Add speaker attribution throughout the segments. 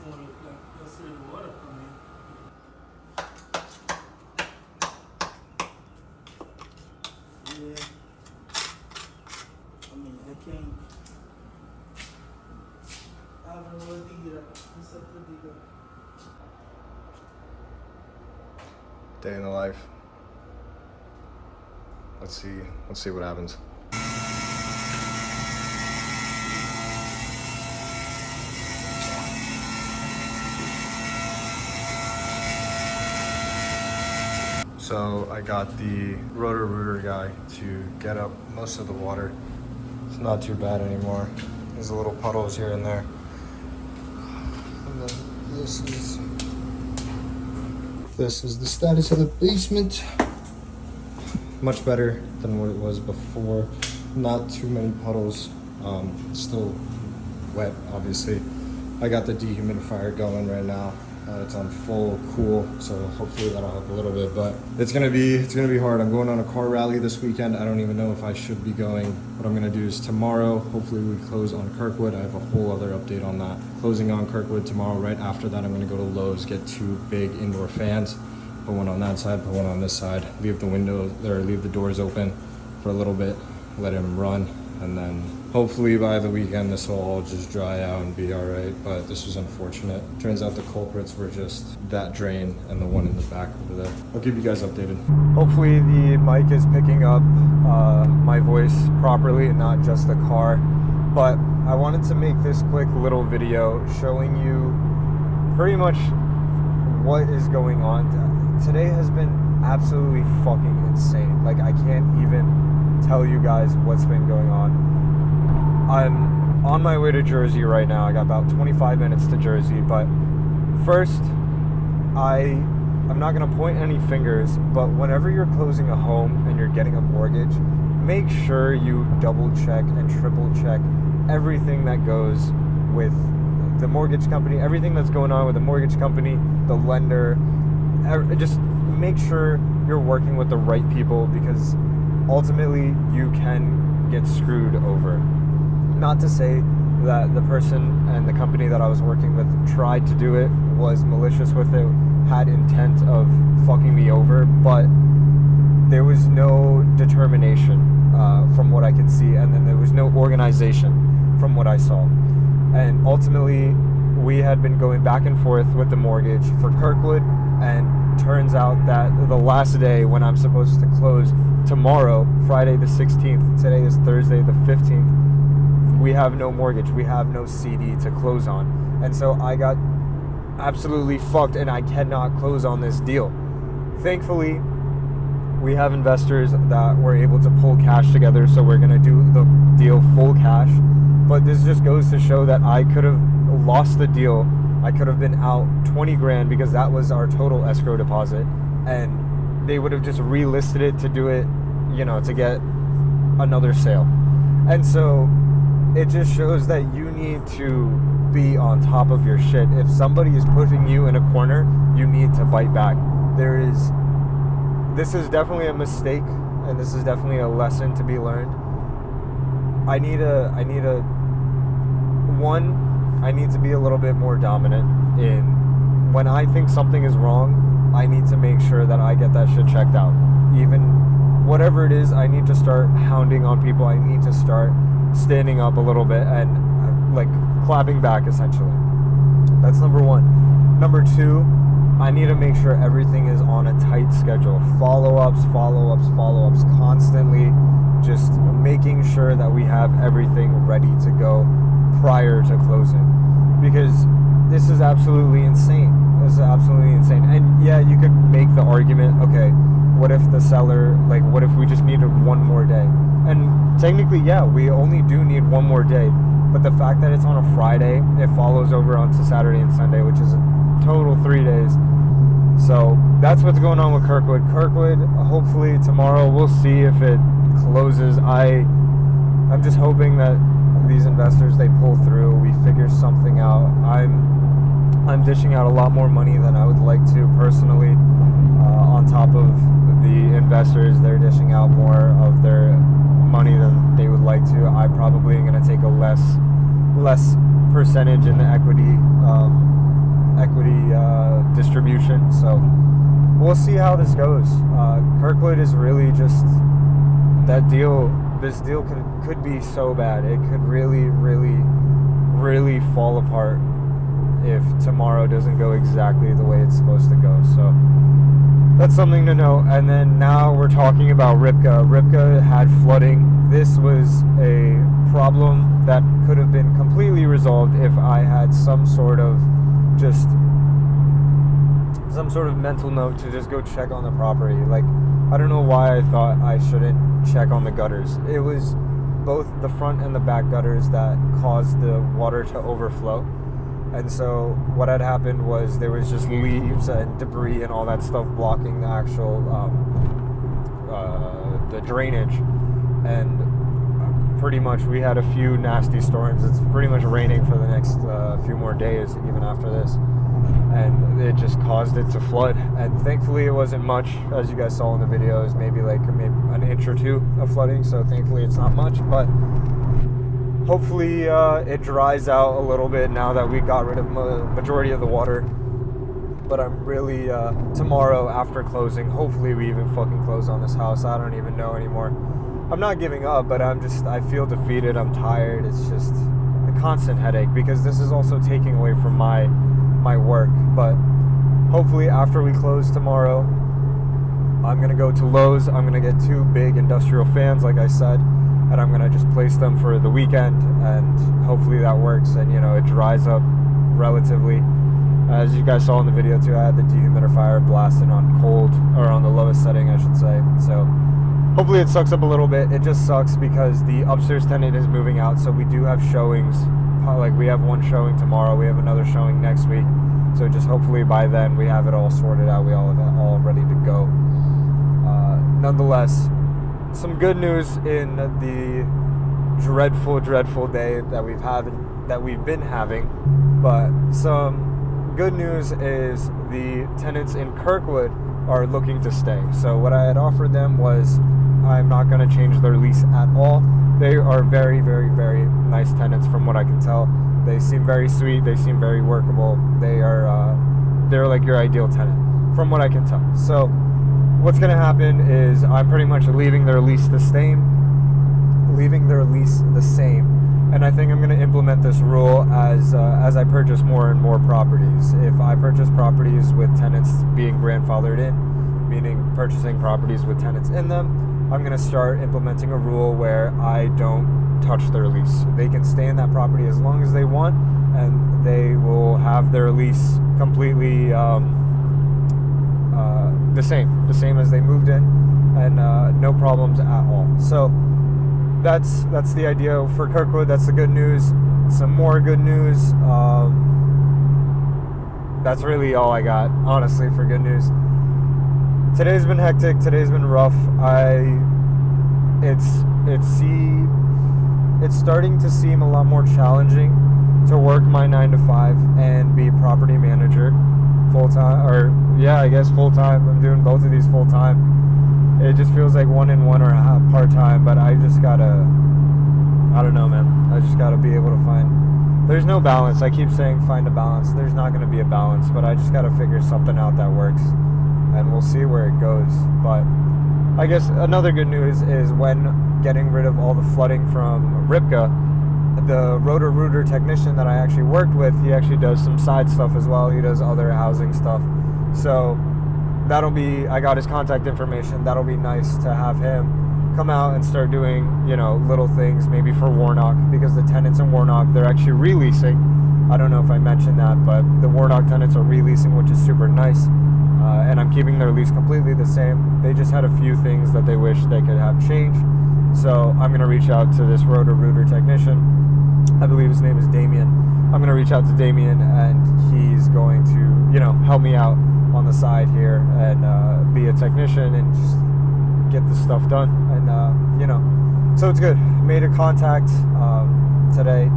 Speaker 1: more look like that's where the water come in. Yeah. I mean, I can't. Abro o dia, isso é tudo diga.
Speaker 2: Day in the life. Let's see what happens. So I got the rotor-rooter guy to get up most of the water. It's not too bad anymore. There's little puddles here and there. And then this is the status of the basement. Much better than what it was before. Not too many puddles. Still wet, obviously. I got the dehumidifier going right now. It's on full cool, so hopefully that'll help a little bit. But it's gonna be hard. I'm going on a car rally this weekend. I don't even know if I should be going. What I'm gonna do is tomorrow, hopefully we close on Kirkwood. I have a whole other update on that. Closing on Kirkwood tomorrow. Right after that, I'm gonna go to Lowe's, get 2 big indoor fans. Put one on that side, put one on this side. Leave the doors open for a little bit. Let him run, and then hopefully by the weekend this will all just dry out and be all right. But this was unfortunate. Turns out the culprits were just that drain and the one in the back over there. I'll keep you guys updated. Hopefully the mic is picking up my voice properly and not just the car. But I wanted to make this quick little video showing you pretty much what is going on. Today has been absolutely fucking insane. Like, I can't even tell you guys what's been going on. I'm on my way to Jersey right now. I got about 25 minutes to Jersey, but first, I'm not gonna point any fingers, but whenever you're closing a home and you're getting a mortgage, make sure you double check and triple check everything that goes with the mortgage company, everything that's going on with the mortgage company, the lender. Just make sure you're working with the right people, because ultimately you can get screwed over. Not to say that the person and the company that I was working with tried to do it, was malicious with it, had intent of fucking me over, but there was no determination from what I could see, and then there was no organization from what I saw. And ultimately, we had been going back and forth with the mortgage for Kirkwood, and turns out that the last day when I'm supposed to close tomorrow, Friday the 16th, today is Thursday the 15th, we have no mortgage, we have no CD to close on. And so I got absolutely fucked, and I cannot close on this deal. Thankfully, we have investors that were able to pull cash together, so we're gonna do the deal full cash. But this just goes to show that I could have lost the deal. I could have been out 20 grand, because that was our total escrow deposit, and they would have just relisted it to do it, to get another sale. And so it just shows that you need to be on top of your shit. If somebody is pushing you in a corner, you need to bite back. This is definitely a mistake, and this is definitely a lesson to be learned. I need to be a little bit more dominant in when I think something is wrong. I need to make sure that I get that shit checked out. Even whatever it is, I need to start hounding on people. I need to start standing up a little bit and like clapping back, essentially. That's number one. Number two, I need to make sure everything is on a tight schedule. Follow-ups, constantly just making sure that we have everything ready to go prior to closing, because this is absolutely insane. And yeah, you could make the argument, okay, what if the seller, what if we just needed one more day? And technically, yeah, we only do need one more day, but the fact that it's on a Friday, it follows over onto Saturday and Sunday, which is a total 3 days. So that's what's going on with Kirkwood. Hopefully tomorrow, we'll see if it closes. I'm just hoping that these investors, they pull through, we figure something out. I'm dishing out a lot more money than I would like to personally. On top of the investors, they're dishing out more of their money than they would like to. I'm probably going to take a less percentage in the equity equity distribution. So we'll see how this goes. Kirkwood is really just that deal. This deal could be so bad. It could really, really, really fall apart if tomorrow doesn't go exactly the way it's supposed to go. So that's something to know. And then now we're talking about Ripka. Ripka had flooding. This was a problem that could have been completely resolved if I had some sort of mental note to just go check on the property. Like, I don't know why I thought I shouldn't check on the gutters. It was both the front and the back gutters that caused the water to overflow. And so what had happened was there was just leaves and debris and all that stuff blocking the actual the drainage. And pretty much we had a few nasty storms. It's pretty much raining for the next few more days, even after this. And it just caused it to flood. And thankfully it wasn't much, as you guys saw in the videos, maybe an inch or two of flooding. So thankfully it's not much, but hopefully it dries out a little bit now that we got rid of majority of the water. But I'm really, tomorrow after closing, hopefully we even fucking close on this house. I don't even know anymore. I'm not giving up, but I feel defeated. I'm tired. It's just a constant headache because this is also taking away from my work. But hopefully after we close tomorrow, I'm going to go to Lowe's. I'm going to get 2 big industrial fans, like I said, and I'm going to just place them for the weekend, and hopefully that works and, it dries up relatively. As you guys saw in the video too, I had the dehumidifier blasting on cold, or on the lowest setting, I should say. So hopefully it sucks up a little bit. It just sucks because the upstairs tenant is moving out, so we do have showings. Like, we have 1 showing tomorrow, we have another showing next week. So just hopefully by then we have it all sorted out, we all have it all ready to go. Nonetheless, some good news in the dreadful, dreadful day that we've been having. But some good news is the tenants in Kirkwood are looking to stay. So what I had offered them was I'm not going to change their lease at all. They are very, very, very nice tenants from what I can tell. They seem very sweet. They seem very workable. They're like your ideal tenant from what I can tell. So what's going to happen is I'm pretty much leaving their lease the same. And I think I'm going to implement this rule as I purchase more and more properties. If I purchase properties with tenants being grandfathered in, meaning purchasing properties with tenants in them, I'm going to start implementing a rule where I don't touch their lease. They can stay in that property as long as they want, and they will have their lease completely the same as they moved in, and no problems at all. So that's the idea for Kirkwood. That's the good news. Some more good news. That's really all I got, honestly, for good news. Today's been hectic. Today's been rough. It's starting to seem a lot more challenging to work my 9 to 5 and be property manager full time. I guess full time. I'm doing both of these full time. It just feels like 1 and 1 or part time. But I just gotta. I don't know, man. I just gotta be able to find. There's no balance. I keep saying find a balance. There's not gonna be a balance, but I just gotta figure something out that works. And we'll see where it goes. But I guess another good news is when getting rid of all the flooding from Ripka, the rotor-rooter technician that I actually worked with, he actually does some side stuff as well. He does other housing stuff. So I got his contact information. That'll be nice to have him come out and start doing, little things maybe for Warnock, because the tenants in Warnock, they're actually releasing. I don't know if I mentioned that, but the Warnock tenants are releasing, which is super nice. And I'm keeping their lease completely the same. They just had a few things that they wish they could have changed. So I'm going to reach out to this rotor-rooter technician. I believe his name is Damien. I'm going to reach out to Damien, and he's going to, help me out on the side here and be a technician and just get this stuff done. And, so it's good. Made a contact today.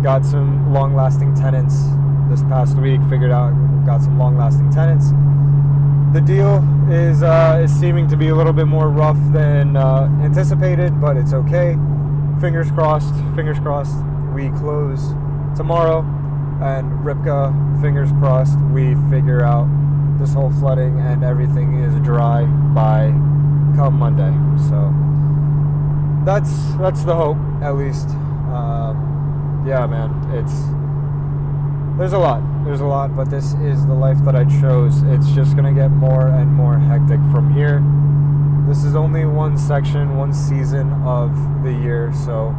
Speaker 2: Got some long-lasting tenants this past week. Got some long-lasting tenants. The deal is seeming to be a little bit more rough than anticipated, but it's okay. Fingers crossed. We close tomorrow, and Ripka, fingers crossed, we figure out this whole flooding and everything is dry by come Monday. So that's the hope, at least. Yeah, man, there's a lot, but this is the life that I chose. It's just gonna get more and more hectic from here. This is only one section, one season of the year, so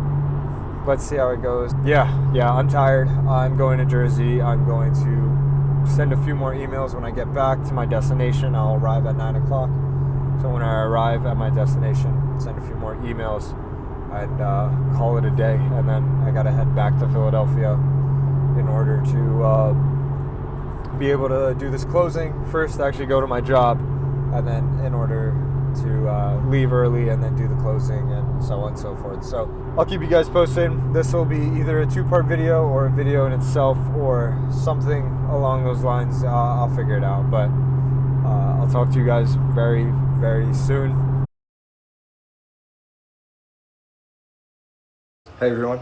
Speaker 2: let's see how it goes. Yeah, I'm tired. I'm going to Jersey. I'm going to send a few more emails when I get back to my destination. I'll arrive at 9 o'clock. So when I arrive at my destination, send a few more emails and call it a day. And then I gotta head back to Philadelphia in order to be able to do this closing. First, actually go to my job, and then in order to leave early and then do the closing and so on and so forth. So I'll keep you guys posted. This will be either a 2-part video or a video in itself or something along those lines. I'll figure it out, but I'll talk to you guys very, very soon. Hey everyone,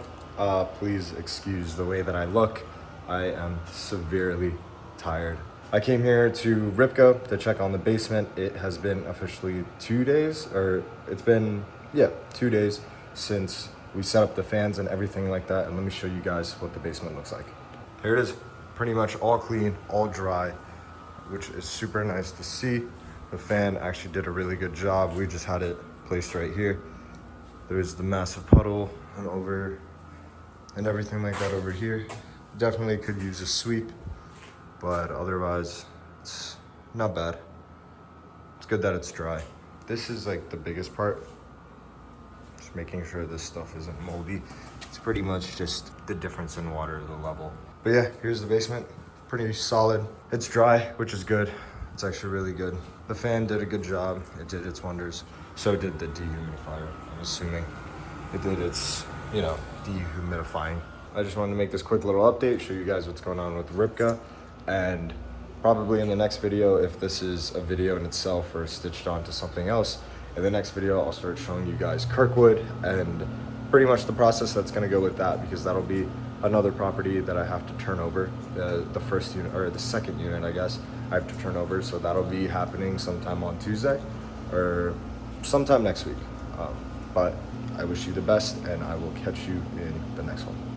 Speaker 2: please excuse the way that I look. I am severely tired. I came here to Ripka to check on the basement. It has been officially 2 days, or it's been, 2 days since we set up the fans and everything like that. And let me show you guys what the basement looks like. Here it is, pretty much all clean, all dry, which is super nice to see. The fan actually did a really good job. We just had it placed right here. There's the massive puddle and over and everything like that over here. Definitely could use a sweep, but otherwise it's not bad. It's good that it's dry. This is like the biggest part, just making sure this stuff isn't moldy. It's pretty much just the difference in water, the level. But yeah, here's the basement, pretty solid. It's dry, which is good. It's actually really good. The fan did a good job. It did its wonders. So did the dehumidifier, I'm assuming. It did its, dehumidifying. I just wanted to make this quick little update, show you guys what's going on with Ripka. And probably in the next video, if this is a video in itself or stitched onto something else, in the next video, I'll start showing you guys Kirkwood and pretty much the process that's gonna go with that, because that'll be another property that I have to turn over. The first unit, or the second unit, I guess, I have to turn over. So that'll be happening sometime on Tuesday or sometime next week. But I wish you the best, and I will catch you in the next one.